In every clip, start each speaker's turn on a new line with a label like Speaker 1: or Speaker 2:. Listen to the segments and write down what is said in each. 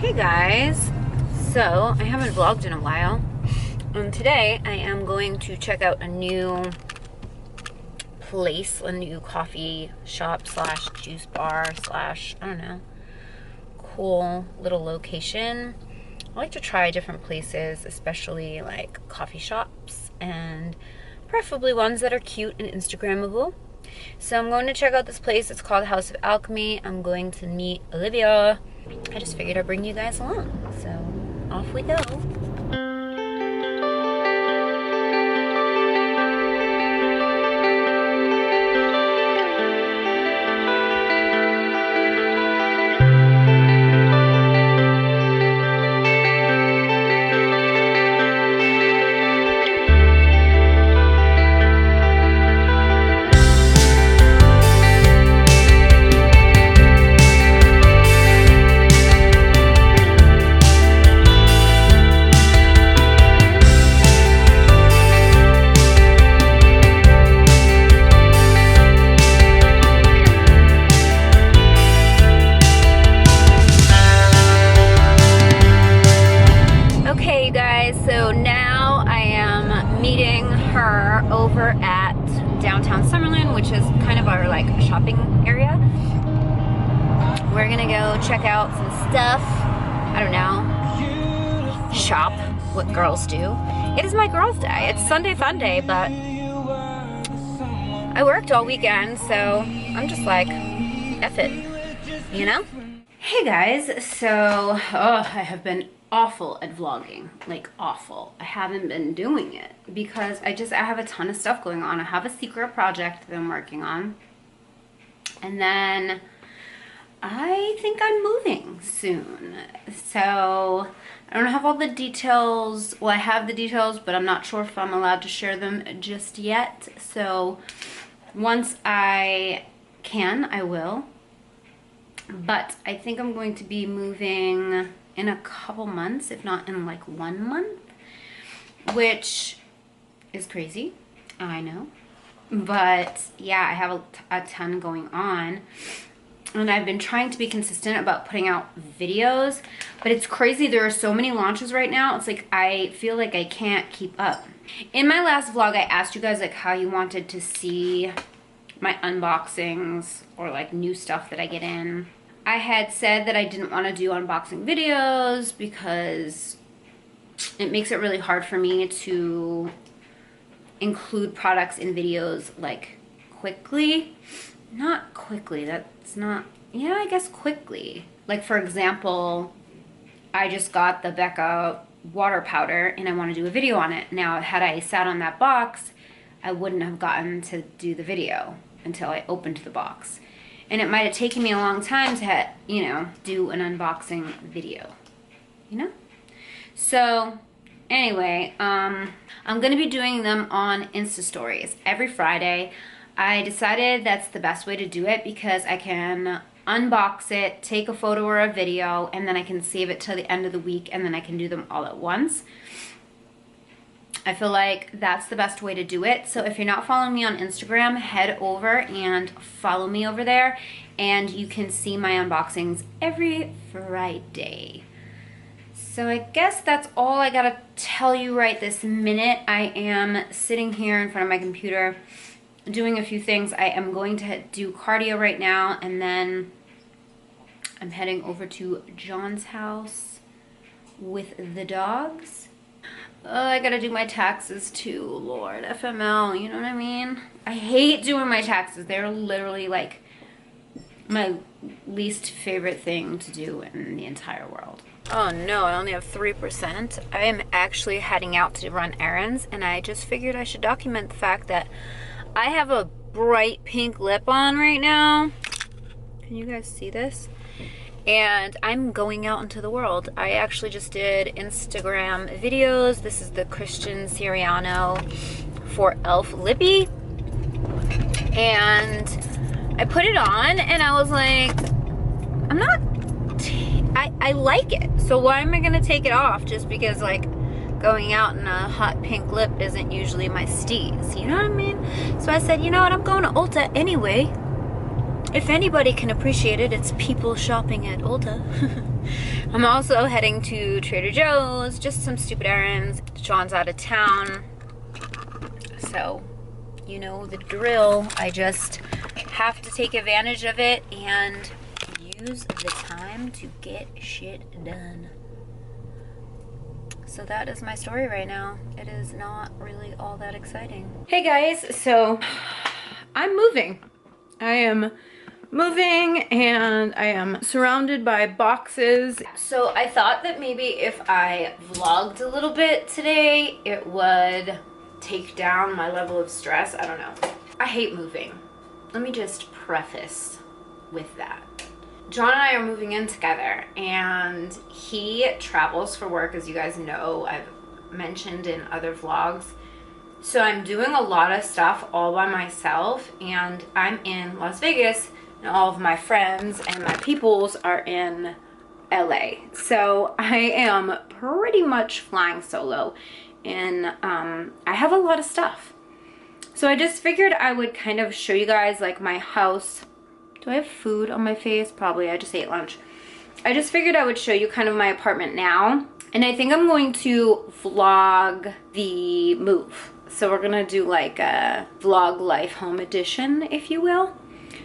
Speaker 1: Hey guys, so I haven't vlogged in a while, and today I am going to check out a new place, a new coffee shop slash juice bar slash, I don't know, cool little location. I like to try different places, especially like coffee shops, and preferably ones that are cute and Instagrammable. So I'm going to check out this place. It's called House of Alchemy. I'm going to meet Olivia. I just figured I'd bring you guys along. So off we go. So now I am meeting her over at downtown Summerlin, which is kind of our like shopping area. We're gonna go check out some stuff. I don't know, shop, what girls do. It is my girls' day. It's Sunday fun day, but I worked all weekend, so I'm just like, F it, you know? Hey guys, so I have been awful at vlogging, like awful. I haven't been doing it because I have a ton of stuff going on. I have a secret project that I'm working on, and then I think I'm moving soon. So I don't have all the details. Well, I have the details, but I'm not sure if I'm allowed to share them just yet. So once I can, I will. But I think I'm going to be moving in a couple months, if not in like 1 month, which is crazy, I know. But yeah, I have a ton going on, and I've been trying to be consistent about putting out videos, but it's crazy. There are so many launches right now. It's like I feel like I can't keep up. In my last vlog, I asked you guys like how you wanted to see my unboxings or like new stuff that I get in. I had said that I didn't want to do unboxing videos because it makes it really hard for me to include products in videos like quickly. Not quickly, that's not, yeah, I guess quickly. Like for example, I just got the Becca water powder and I want to do a video on it. Now, had I sat on that box, I wouldn't have gotten to do the video until I opened the box. And it might have taken me a long time to, you know, do an unboxing video, you know? So anyway, I'm going to be doing them on Insta stories every Friday. I decided that's the best way to do it because I can unbox it, take a photo or a video, and then I can save it till the end of the week, and then I can do them all at once. I feel like that's the best way to do it. So if you're not following me on Instagram, head over and follow me over there, and you can see my unboxings every Friday. So I guess that's all I gotta tell you right this minute. I am sitting here in front of my computer doing a few things. I am going to do cardio right now, and then I'm heading over to John's house with the dogs. I gotta do my taxes too, Lord, FML, you know what I mean? I hate doing my taxes. They're literally like my least favorite thing to do in the entire world. Oh no, I only have 3%. I am actually heading out to run errands, and I just figured I should document the fact that I have a bright pink lip on right now. Can you guys see this? And I'm going out into the world. I actually just did Instagram videos. This is the Christian Siriano for e.l.f. Lippy. And I put it on and I was like, I like it. So why am I gonna take it off just because like going out in a hot pink lip isn't usually my steez, you know what I mean? So I said, you know what, I'm going to Ulta anyway. If anybody can appreciate it, it's people shopping at Ulta. I'm also heading to Trader Joe's, just some stupid errands. John's out of town, so you know the drill. I just have to take advantage of it and use the time to get shit done. So that is my story right now. It is not really all that exciting. Hey guys, so I'm moving. I am moving and I am surrounded by boxes. So I thought that maybe if I vlogged a little bit today, it would take down my level of stress. I don't know. I hate moving. Let me just preface with that. John and I are moving in together, and he travels for work, as you guys know. I've mentioned in other vlogs. So I'm doing a lot of stuff all by myself, and I'm in Las Vegas, and all of my friends and my peoples are in LA. So I am pretty much flying solo, and I have a lot of stuff. So I just figured I would kind of show you guys like my house. Do I have food on my face? Probably. I just ate lunch. I just figured I would show you kind of my apartment now. And I think I'm going to vlog the move. So we're going to do like a vlog life home edition, if you will.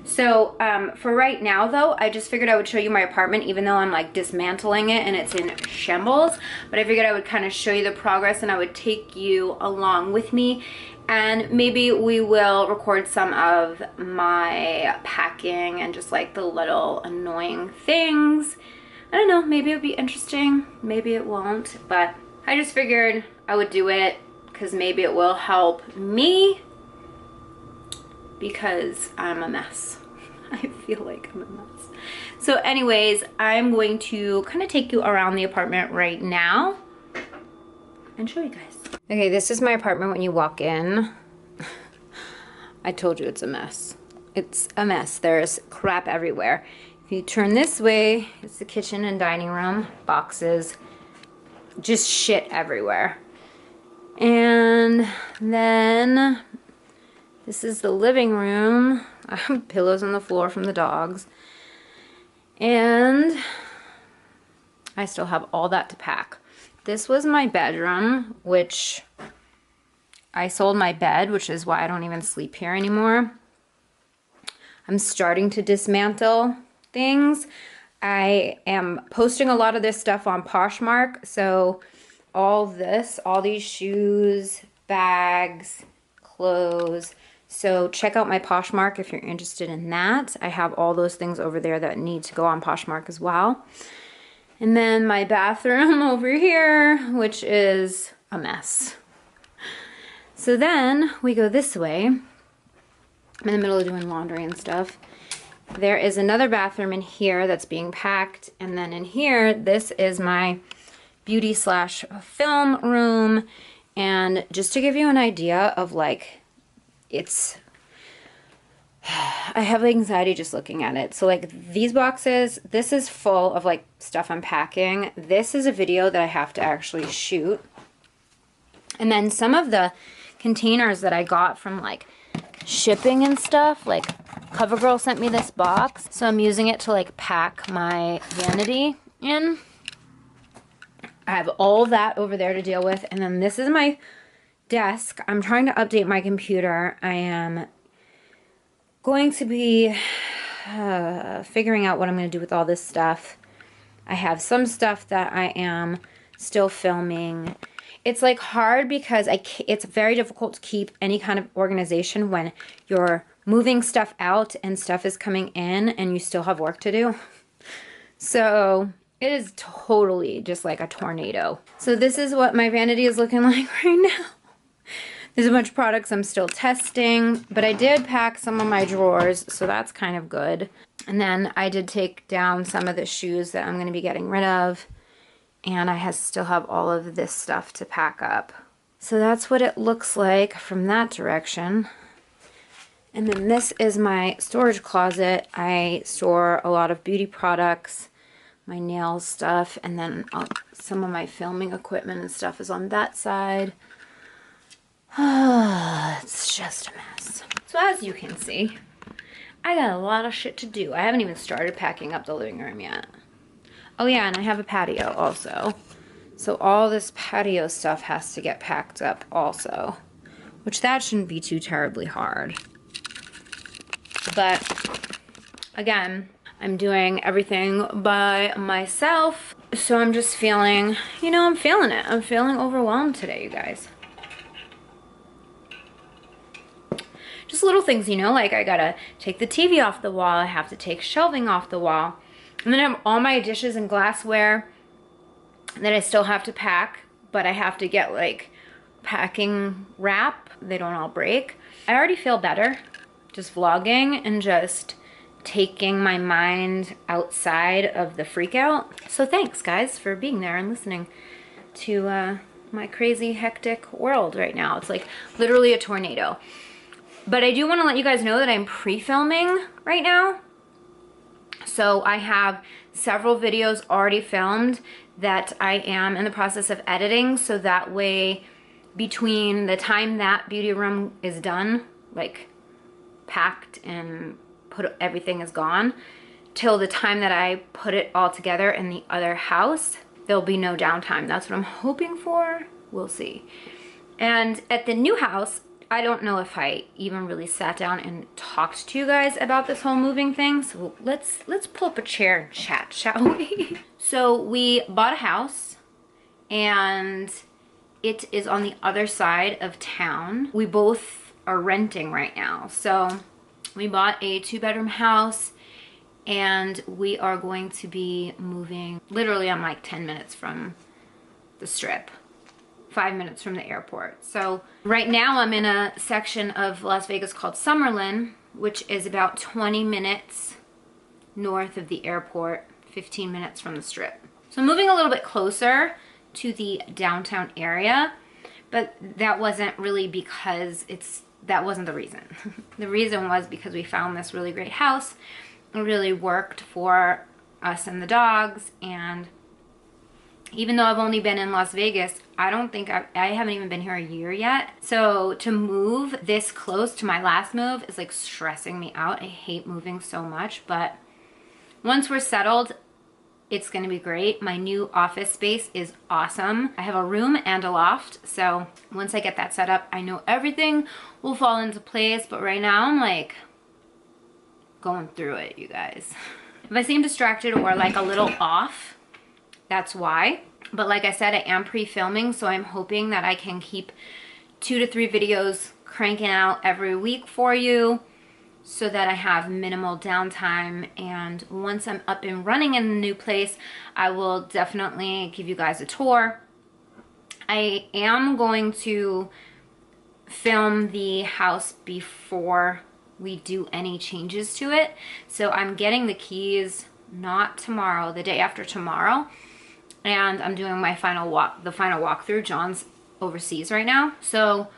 Speaker 1: So for right now though, I just figured I would show you my apartment, even though I'm like dismantling it and it's in shambles. But I figured I would kind of show you the progress and I would take you along with me. And maybe we will record some of my packing and just like the little annoying things. I don't know, maybe it'll be interesting, maybe it won't, but I just figured I would do it because maybe it will help me because I'm a mess. I feel like I'm a mess. So anyways, I'm going to kind of take you around the apartment right now and show you guys. Okay, this is my apartment when you walk in. I told you it's a mess. It's a mess. There's crap everywhere. If you turn this way, it's the kitchen and dining room. Boxes. Just shit everywhere. And then this is the living room. I have pillows on the floor from the dogs. And I still have all that to pack. This was my bedroom, which I sold my bed, which is why I don't even sleep here anymore. I'm starting to dismantle things. I am posting a lot of this stuff on Poshmark. So all this, all these shoes, bags, clothes. So check out my Poshmark if you're interested in that. I have all those things over there that need to go on Poshmark as well. And then my bathroom over here, which is a mess. So then we go this way. I'm in the middle of doing laundry and stuff. There is another bathroom in here that's being packed. And then in here, this is my beauty slash film room. And just to give you an idea of like, I have anxiety just looking at it. So like these boxes, this is full of like stuff I'm packing. This is a video that I have to actually shoot. And then some of the containers that I got from like shipping and stuff, like CoverGirl sent me this box. So I'm using it to like pack my vanity in. I have all that over there to deal with. And then this is my desk. I'm trying to update my computer. I am going to be figuring out what I'm going to do with all this stuff. I have some stuff that I am still filming. It's like hard because it's very difficult to keep any kind of organization when you're moving stuff out and stuff is coming in and you still have work to do. So it is totally just like a tornado. So this is what my vanity is looking like right now. There's a bunch of products I'm still testing, but I did pack some of my drawers, so that's kind of good. And then I did take down some of the shoes that I'm going to be getting rid of, and I still have all of this stuff to pack up. So that's what it looks like from that direction. And then this is my storage closet. I store a lot of beauty products, my nail stuff, and then some of my filming equipment and stuff is on that side. It's just a mess. So as you can see, I got a lot of shit to do. I haven't even started packing up the living room yet. Oh yeah, and I have a patio also. So all this patio stuff has to get packed up also, which that shouldn't be too terribly hard. But again, I'm doing everything by myself. So I'm just feeling, you know, I'm feeling it. I'm feeling overwhelmed today, you guys. Just little things, you know, like I gotta take the TV off the wall. I have to take shelving off the wall. And then I have all my dishes and glassware that I still have to pack, but I have to get like packing wrap. They don't all break. I already feel better just vlogging and just taking my mind outside of the freak out. So thanks guys for being there and listening to my crazy hectic world right now. It's like literally a tornado. But I do want to let you guys know that I'm pre-filming right now. So I have several videos already filmed that I am in the process of editing, so that way between the time that beauty room is done, like packed and everything is gone, till the time that I put it all together in the other house, there'll be no downtime. That's what I'm hoping for. We'll see. And at the new house, I don't know if I even really sat down and talked to you guys about this whole moving thing. So let's pull up a chair and chat, shall we? So we bought a house and it is on the other side of town. We both are renting right now. So we bought a 2-bedroom house and we are going to be moving. Literally I'm like 10 minutes from the Strip. 5 minutes from the airport. So right now I'm in a section of Las Vegas called Summerlin, which is about 20 minutes north of the airport, 15 minutes from the Strip. So I'm moving a little bit closer to the downtown area, but that wasn't really because that wasn't the reason. The reason was because we found this really great house. It really worked for us and the dogs, and even though I've only been in Las Vegas, I don't think I haven't even been here a year yet. So to move this close to my last move is like stressing me out. I hate moving so much, but once we're settled, it's gonna be great. My new office space is awesome. I have a room and a loft. So once I get that set up, I know everything will fall into place. But right now I'm like going through it, you guys. If I seem distracted or like a little off, that's why. But like I said, I am pre-filming, so I'm hoping that I can keep 2 to 3 videos cranking out every week for you so that I have minimal downtime. And once I'm up and running in the new place, I will definitely give you guys a tour. I am going to film the house before we do any changes to it. So I'm getting the keys not tomorrow, the day after tomorrow. And I'm doing my final walkthrough. John's overseas right now. So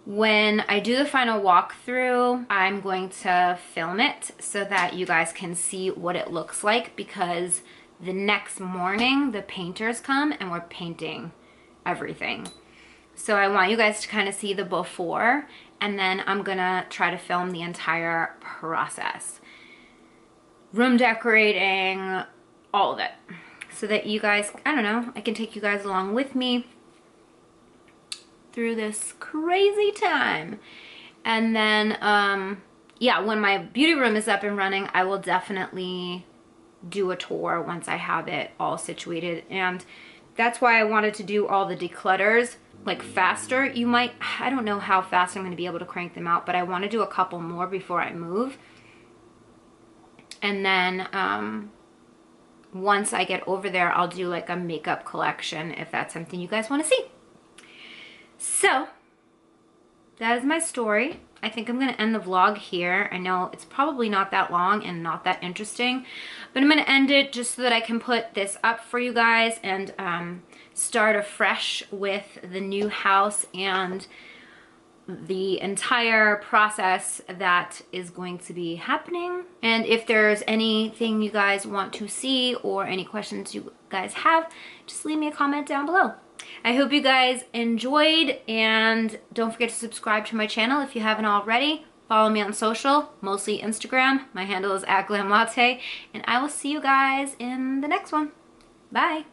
Speaker 1: when I do the final walkthrough, I'm going to film it so that you guys can see what it looks like, because the next morning the painters come and we're painting everything. So I want you guys to kind of see the before, and then I'm gonna try to film the entire process. Room decorating, all of it. So that you guys, I don't know, I can take you guys along with me through this crazy time. And then, yeah, when my beauty room is up and running, I will definitely do a tour once I have it all situated. And that's why I wanted to do all the declutters like faster. You might, I don't know how fast I'm going to be able to crank them out, but I want to do a couple more before I move. And then, once I get over there, I'll do like a makeup collection if that's something you guys want to see. So that is my story. I think I'm going to end the vlog here. I know it's probably not that long and not that interesting, but I'm going to end it just so that I can put this up for you guys and start afresh with the new house and the entire process that is going to be happening. And if there's anything you guys want to see or any questions you guys have, just leave me a comment down below. I hope you guys enjoyed, and don't forget to subscribe to my channel if you haven't already. Follow me on social, mostly Instagram. My handle is @glamlatte, and I will see you guys in the next one. Bye.